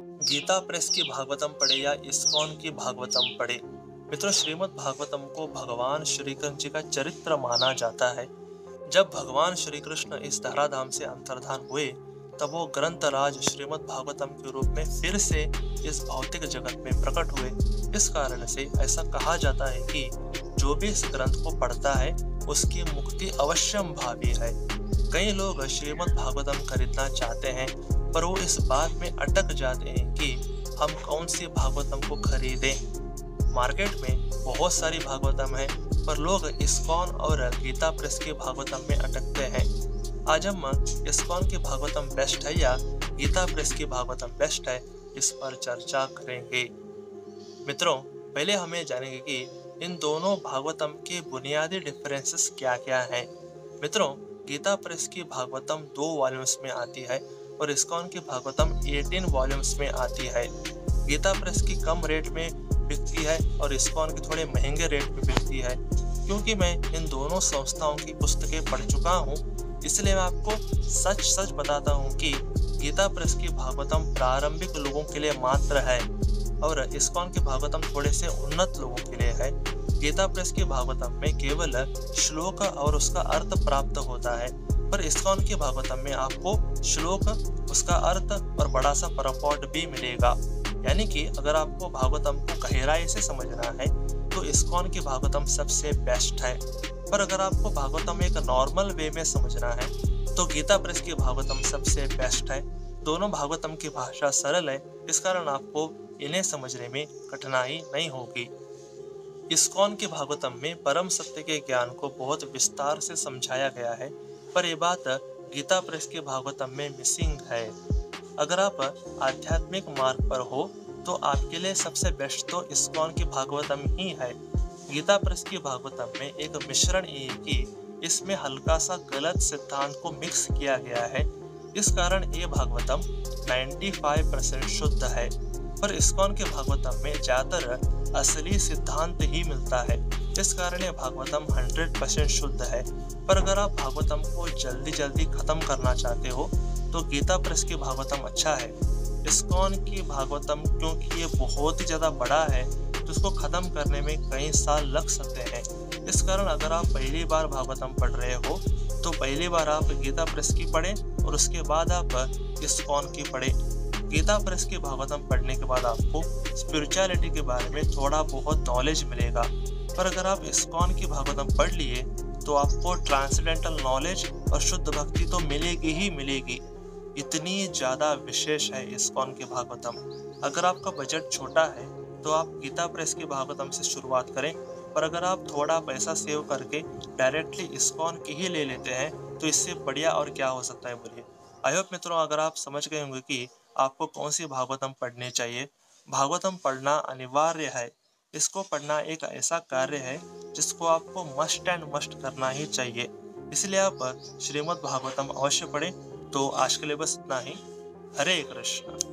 Gita press की भागवतम पढ़े या इस्कॉन की भागवतम पढ़े। मित्रों, श्रीमद् भागवतम को भगवान श्री कृष्ण जी का चरित्र माना जाता है। जब भगवान श्री कृष्ण इस धराधाम से अंतर्धान हुए, तब वो ग्रंथ राज श्रीमद् भागवतम के रूप में फिर से इस भौतिक जगत में प्रकट हुए। इस कारण से ऐसा कहा जाता है कि जो भी इस ग्रंथ को पढ़ता है उसकी मुक्ति अवश्यम भावी है। कई लोग श्रीमद् भागवतम खरीदना चाहते हैं, पर वो इस बात में अटक जाते हैं कि हम कौन सी भागवतम को खरीदें। मार्केट में बहुत सारी भागवतम है, पर लोग इस्कॉन और गीता प्रेस की भागवतम में अटकते हैं। आज हम इस्कॉन की भागवतम बेस्ट है या गीता प्रेस की भागवतम बेस्ट है, इस पर चर्चा करेंगे। मित्रों, पहले हमें जानेंगे कि इन दोनों भागवतम के बुनियादी डिफरेंसेस क्या क्या हैं। मित्रों, गीता प्रेस की भागवतम 2 वॉल्यूम्स में आती है और इस्कॉन की भागवतम 18 वॉल्यूम्स में आती है। गीता प्रेस की कम रेट में बिकती है और इस्कॉन की थोड़े महंगे रेट में बिकती है। क्योंकि मैं इन दोनों संस्थाओं की पुस्तकें पढ़ चुका हूँ, इसलिए मैं आपको सच सच बताता हूँ कि गीता प्रेस की भागवतम प्रारंभिक लोगों के लिए मात्र है और इस्कॉन की भागवतम थोड़े से उन्नत लोगों के लिए है। गीता प्रेस की भागवतम में केवल श्लोक और उसका अर्थ प्राप्त होता है, पर इस्कॉन की भागवतम में आपको श्लोक, उसका अर्थ और बड़ा सा परपॉट भी मिलेगा। यानी कि अगर आपको भागवतम को गहराई से समझना है तो इस्कॉन की भागवतम सबसे बेस्ट है, पर अगर आपको भागवतम एक नॉर्मल वे में समझना है तो गीता प्रेस की भागवतम सबसे बेस्ट है। दोनों भागवतम की भाषा सरल है, इस कारण आपको इन्हें समझने में कठिनाई नहीं होगी। इस्कॉन की भागवतम में परम सत्य के ज्ञान को बहुत विस्तार से समझाया गया है, पर यह बात गीता प्रेस की भागवतम में मिसिंग है। अगर आप आध्यात्मिक मार्ग पर हो तो आपके लिए सबसे बेस्ट तो इस्कॉन की भागवतम ही है। गीता प्रेस की भागवतम में एक मिश्रण ये है कि इसमें हल्का सा गलत सिद्धांत को मिक्स किया गया है। इस कारण ये भागवतम 95% शुद्ध है, पर इस्कॉन के भागवतम में ज्यादातर असली सिद्धांत ही मिलता है। इस कारण ये भागवतम 100% शुद्ध है। पर अगर आप भागवतम को जल्दी जल्दी खत्म करना चाहते हो तो गीता प्रेस की भागवतम अच्छा है। इस्कॉन की भागवतम क्योंकि ये बहुत ही ज्यादा बड़ा है तो इसको खत्म करने में कई साल लग सकते हैं। इस कारण अगर आप पहली बार भागवतम पढ़ रहे हो तो पहली बार आप गीता प्रेस की पढ़ें और उसके बाद आप इस्कॉन की पढ़ें। गीता प्रेस की भागवतम पढ़ने के बाद आपको स्पिरिचुअलिटी के बारे में थोड़ा बहुत नॉलेज मिलेगा, पर अगर आप इस्कॉन की भागवतम पढ़ लिए तो आपको ट्रांसेंडेंटल नॉलेज और शुद्ध भक्ति तो मिलेगी ही मिलेगी। इतनी ज्यादा विशेष है इस्कॉन की भागवतम। अगर आपका बजट छोटा है तो आप गीता प्रेस की भागवतम से शुरुआत करें, पर अगर आप थोड़ा पैसा सेव करके डायरेक्टली इस्कॉन की ही ले लेते हैं तो इससे बढ़िया और क्या हो सकता है, बोलिए। आई होप मित्रों, अगर आप समझ गए होंगे कि आपको कौन सी भागवतम पढ़नी चाहिए। भागवतम पढ़ना अनिवार्य है। इसको पढ़ना एक ऐसा कार्य है जिसको आपको मस्ट एंड मस्ट करना ही चाहिए। इसलिए आप श्रीमद् भागवतम अवश्य पढ़ें। तो आज के लिए बस इतना ही। हरे कृष्ण।